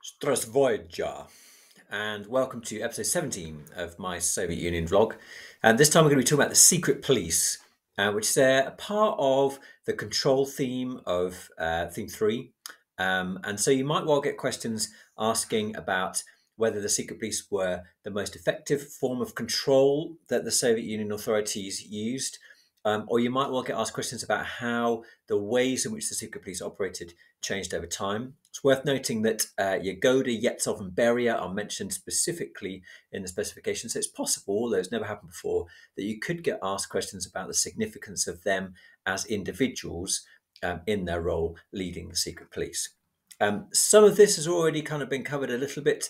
Здравствуйте, and welcome to episode 17 of my Soviet Union vlog. And this time we're going to be talking about the secret police, which is a part of the control theme of theme 3. And so you might well get questions asking about whether the secret police were the most effective form of control that the Soviet Union authorities used. Or you might well get asked questions about how the ways in which the secret police operated changed over time. It's worth noting that Yagoda, Yevtsov, and Beria are mentioned specifically in the specification. So it's possible, although it's never happened before, that you could get asked questions about the significance of them as individuals in their role leading the secret police. Some of this has already kind of been covered a little bit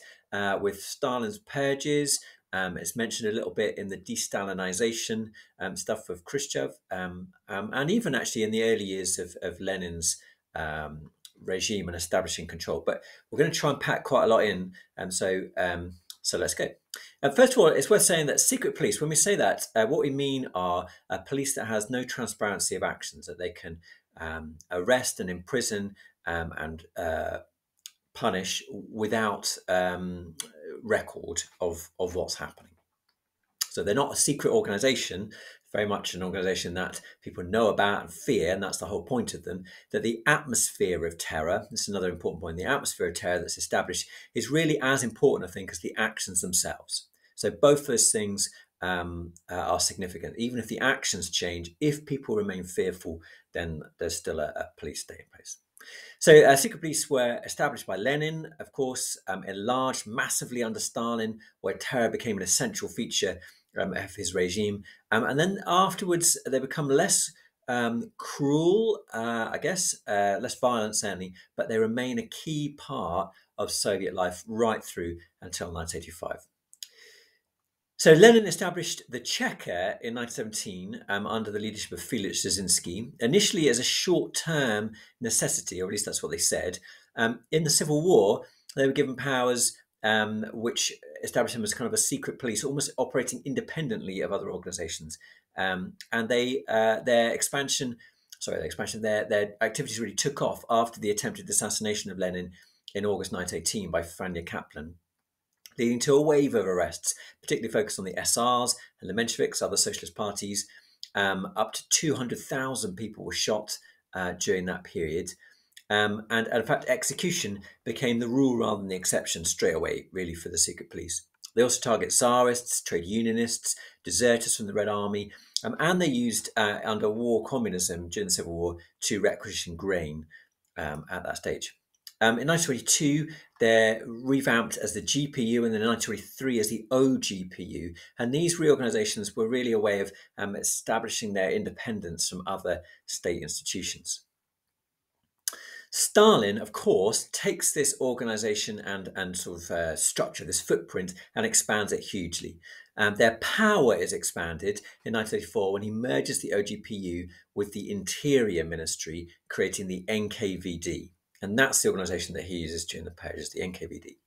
with Stalin's purges. It's mentioned a little bit in the de-Stalinization stuff of Khrushchev, and even actually in the early years of Lenin's regime and establishing control. But we're going to try and pack quite a lot in, so let's go. First of all, it's worth saying that secret police, when we say that, what we mean are a police that has no transparency of actions, that they can arrest and imprison and punish without record of what's happening. So they're not a secret organization, very much an organization that people know about and fear, and that's the whole point of them, that the atmosphere of terror, this is another important point, the atmosphere of terror that's established is really as important, I think, as the actions themselves. So both those things are significant. Even if the actions change, if people remain fearful, then there's still a police state in place. So secret police were established by Lenin, of course, enlarged massively under Stalin, where terror became an essential feature of his regime. And then afterwards, they become less cruel, I guess, less violent, certainly, but they remain a key part of Soviet life right through until 1985. So Lenin established the Cheka in 1917 under the leadership of Felix Dzerzhinsky, initially as a short-term necessity, or at least that's what they said. In the Civil War, they were given powers which established them as kind of a secret police, almost operating independently of other organizations. And their activities really took off after the attempted assassination of Lenin in August 1918 by Franja Kaplan, leading to a wave of arrests, particularly focused on the SRs and the Mensheviks, other socialist parties. Up to 200,000 people were shot during that period. And in fact, execution became the rule rather than the exception straight away, really, for the secret police. They also target Tsarists, trade unionists, deserters from the Red Army, and they used, under war communism during the Civil War, to requisition grain at that stage. In 1922, they're revamped as the GPU, and then in 1923 as the OGPU. And these reorganizations were really a way of establishing their independence from other state institutions. Stalin, of course, takes this organization and sort of structure, this footprint, and expands it hugely. Their power is expanded in 1934 when he merges the OGPU with the Interior Ministry, creating the NKVD. And that's the organization that he uses during the purges, the NKVD.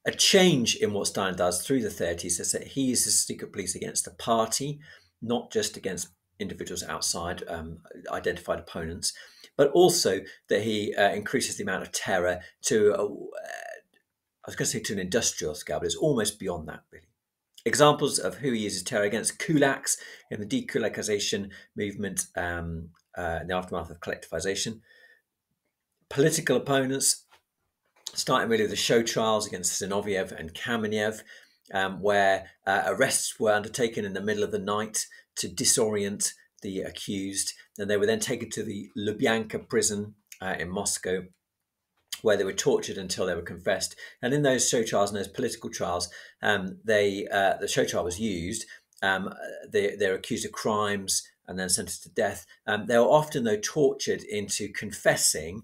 A change in what Stalin does through the 30s is that he uses secret police against the party, not just against individuals outside, identified opponents, but also that he increases the amount of terror to, I was going to say to an industrial scale, but it's almost beyond that, really. Examples of who he uses terror against: kulaks in the dekulakization movement in the aftermath of collectivization. Political opponents, starting really with the show trials against Zinoviev and Kamenev, where arrests were undertaken in the middle of the night to disorient the accused. And they were then taken to the Lubyanka prison in Moscow, where they were tortured until they were confessed. And in those show trials and those political trials, the show trial was used. They're accused of crimes and then sentenced to death. They were often, though, tortured into confessing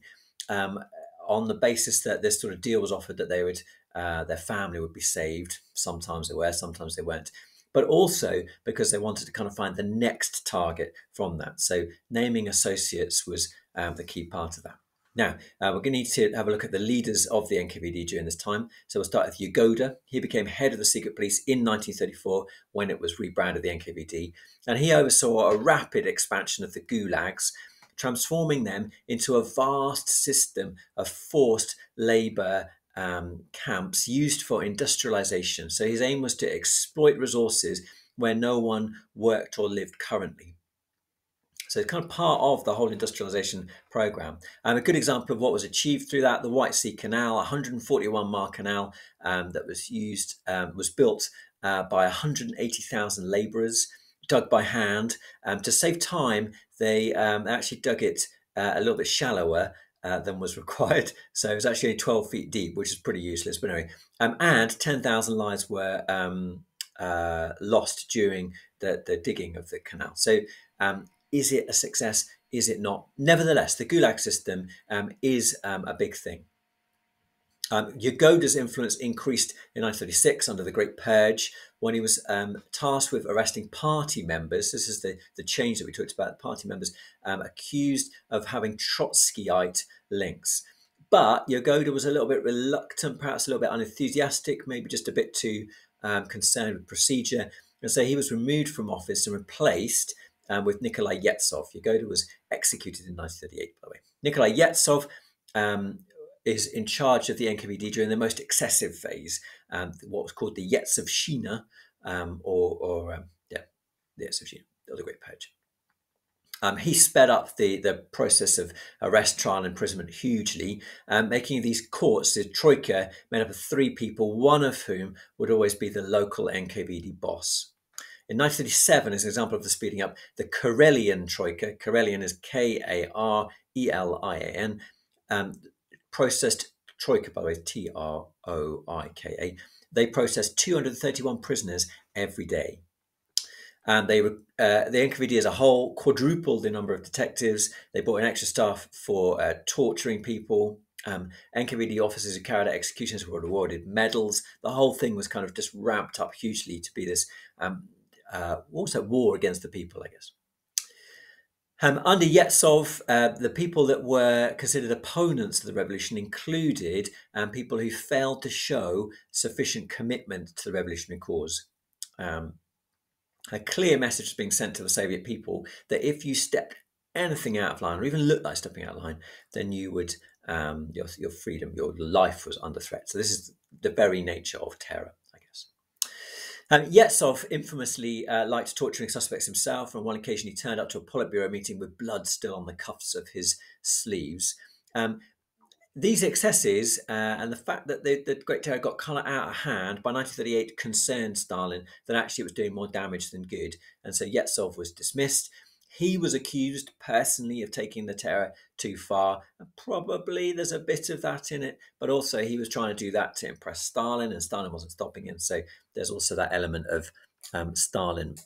on the basis that this sort of deal was offered that they would, their family would be saved. Sometimes they were, sometimes they weren't. But also because they wanted to kind of find the next target from that. So naming associates was the key part of that. Now, we're going to need to have a look at the leaders of the NKVD during this time. So we'll start with Yagoda. He became head of the secret police in 1934 when it was rebranded the NKVD. And he oversaw a rapid expansion of the gulags, transforming them into a vast system of forced labour camps used for industrialization. So his aim was to exploit resources where no one worked or lived currently. So it's kind of part of the whole industrialization program. A good example of what was achieved through that, the White Sea Canal, 141-mile canal that was used, was built by 180,000 labourers, dug by hand. To save time, they actually dug it a little bit shallower than was required. So it was actually only 12 feet deep, which is pretty useless. But anyway, and 10,000 lives were lost during the digging of the canal. So is it a success? Is it not? Nevertheless, the Gulag system is a big thing. Yagoda's influence increased in 1936 under the Great Purge when he was tasked with arresting party members. This is the change that we talked about, party members accused of having Trotskyite links. But Yagoda was a little bit reluctant, perhaps a little bit unenthusiastic, maybe just a bit too concerned with procedure. And so he was removed from office and replaced with Nikolai Yetsov. Yagoda was executed in 1938, by the way. Nikolai Yetsov is in charge of the NKVD during the most excessive phase, what was called the Yetsovshchina, the Yetsovshchina, or the Great Purge. He sped up the process of arrest, trial, and imprisonment hugely, making these courts, the troika, made up of 3 people, one of whom would always be the local NKVD boss. In 1937, as an example of the speeding up, the Karelian troika, Karelian is K-A-R-E-L-I-A-N, processed, troika by the way, T-R-O-I-K-A, they processed 231 prisoners every day. And the NKVD as a whole quadrupled the number of detectives. They brought in extra staff for torturing people. NKVD officers who carried out executions were awarded medals. The whole thing was kind of just ramped up hugely to be this also war against the people, I guess. Under Yetsov, the people that were considered opponents of the revolution included people who failed to show sufficient commitment to the revolutionary cause. A clear message was being sent to the Soviet people that if you stepped anything out of line, or even looked like stepping out of line, then you would your freedom, your life was under threat. So this is the very nature of terror, I guess. Yetsov infamously liked torturing suspects himself. On one occasion, he turned up to a Politburo meeting with blood still on the cuffs of his sleeves. These excesses and the fact that the Great Terror got kind of out of hand by 1938 concerned Stalin that actually it was doing more damage than good. And so Yetsov was dismissed. He was accused personally of taking the terror too far. And probably there's a bit of that in it, but also he was trying to do that to impress Stalin, and Stalin wasn't stopping him. So there's also that element of Stalin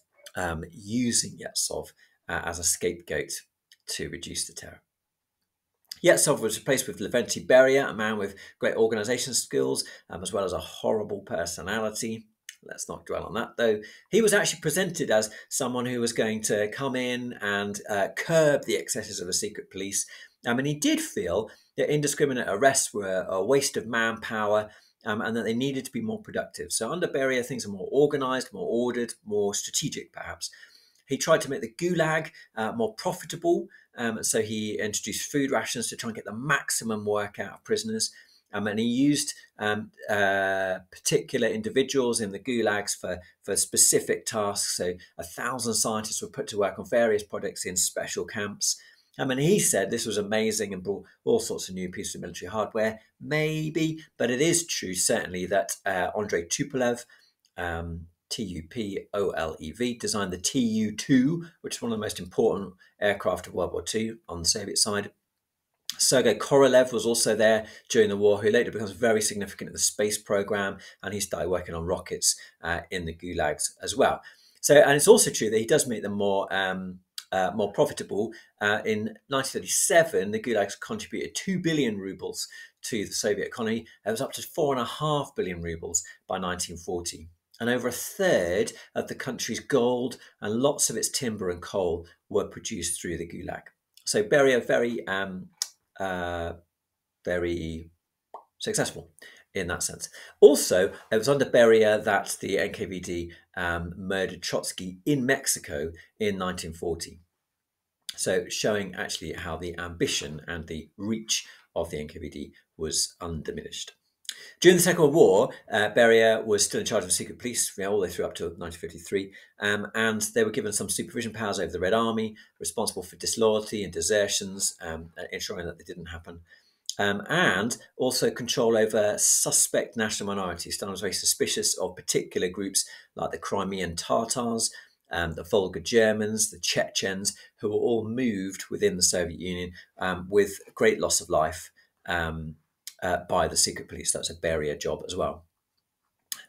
using Yetsov as a scapegoat to reduce the terror. Yetsov was replaced with Lavrentiy Beria, a man with great organisation skills, as well as a horrible personality. Let's not dwell on that, though. He was actually presented as someone who was going to come in and curb the excesses of the secret police. And he did feel that indiscriminate arrests were a waste of manpower and that they needed to be more productive. So under Beria, things are more organised, more ordered, more strategic, perhaps. He tried to make the Gulag more profitable. So he introduced food rations to try and get the maximum work out of prisoners. And he used particular individuals in the gulags for specific tasks. So 1,000 scientists were put to work on various projects in special camps. And he said this was amazing and brought all sorts of new pieces of military hardware. Maybe, but it is true, certainly, that Andrei Tupolev, Tupolev, designed the Tu-2, which is one of the most important aircraft of World War II on the Soviet side. Sergei Korolev was also there during the war, who later becomes very significant in the space program, and he started working on rockets in the gulags as well. So, and it's also true that he does make them more profitable. In 1937, the gulags contributed 2 billion rubles to the Soviet economy. It was up to 4.5 billion rubles by 1940. And over a third of the country's gold and lots of its timber and coal were produced through the Gulag. So Beria very successful in that sense. Also, it was under Beria that the NKVD murdered Trotsky in Mexico in 1940. So showing actually how the ambition and the reach of the NKVD was undiminished. During the Second World War, Beria was still in charge of the secret police all the way through up to 1953, and they were given some supervision powers over the Red Army, responsible for disloyalty and desertions, ensuring that they didn't happen. And also control over suspect national minorities. Stalin was very suspicious of particular groups like the Crimean Tatars, the Volga Germans, the Chechens, who were all moved within the Soviet Union with great loss of life by the secret police. That's a Beria job as well.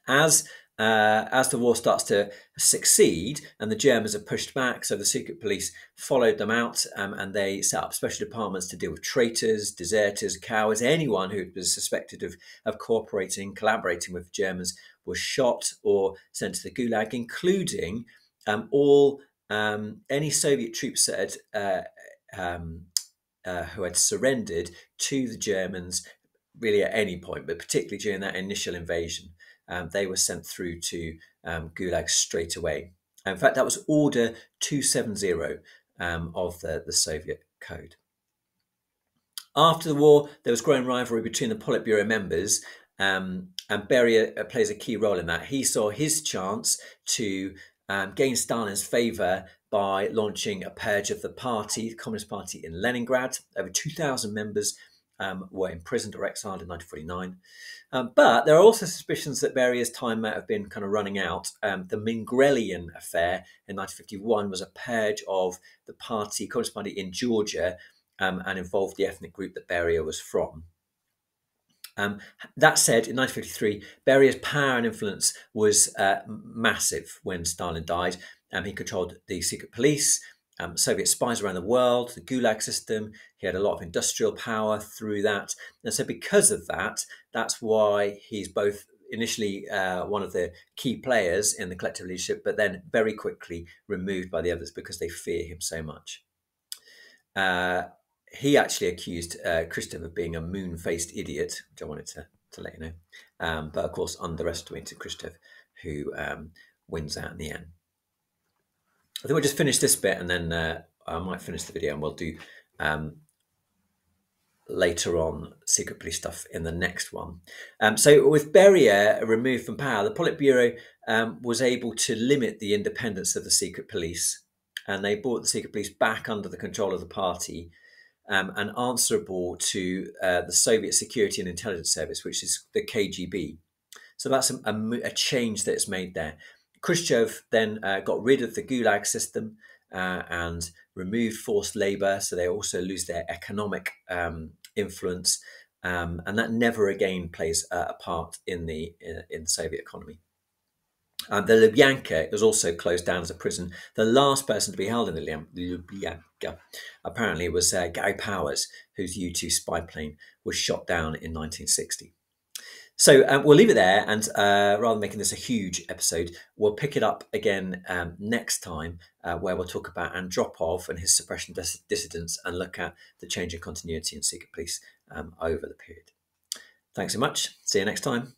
As the war starts to succeed and the Germans are pushed back, so the secret police followed them out and they set up special departments to deal with traitors, deserters, cowards. Anyone who was suspected of collaborating with the Germans was shot or sent to the Gulag, including any Soviet troops that who had surrendered to the Germans really at any point, but particularly during that initial invasion. They were sent through to Gulag straight away. In fact, that was Order 270 of the Soviet Code. After the war, there was growing rivalry between the Politburo members, and Beria plays a key role in that. He saw his chance to gain Stalin's favour by launching a purge of the party, the Communist Party in Leningrad. Over 2,000 members were imprisoned or exiled in 1949. But there are also suspicions that Beria's time might have been kind of running out. The Mingrelian affair in 1951 was a purge of the party, Communist Party in Georgia, and involved the ethnic group that Beria was from. That said, in 1953, Beria's power and influence was massive when Stalin died. He controlled the secret police, Soviet spies around the world, the Gulag system. He had a lot of industrial power through that. And so because of that, that's why he's both initially one of the key players in the collective leadership, but then very quickly removed by the others because they fear him so much. He actually accused Khrushchev of being a moon-faced idiot, which I wanted to let you know. But of course, underestimated Khrushchev, who wins out in the end. I think we'll just finish this bit and then I might finish the video and we'll do later on secret police stuff in the next one. So with Beria removed from power, the Politburo was able to limit the independence of the secret police, and they brought the secret police back under the control of the party and answerable to the Soviet Security and Intelligence Service, which is the KGB. So that's a change that's made there. Khrushchev then got rid of the Gulag system and removed forced labour, so they also lose their economic influence, and that never again plays a part in the Soviet economy. The Lubyanka was also closed down as a prison. The last person to be held in the Lubyanka apparently was Gary Powers, whose U-2 spy plane was shot down in 1960. So we'll leave it there, and rather than making this a huge episode, we'll pick it up again next time, where we'll talk about Andropov and his suppression dissidents and look at the change in continuity in secret police over the period. Thanks so much. See you next time.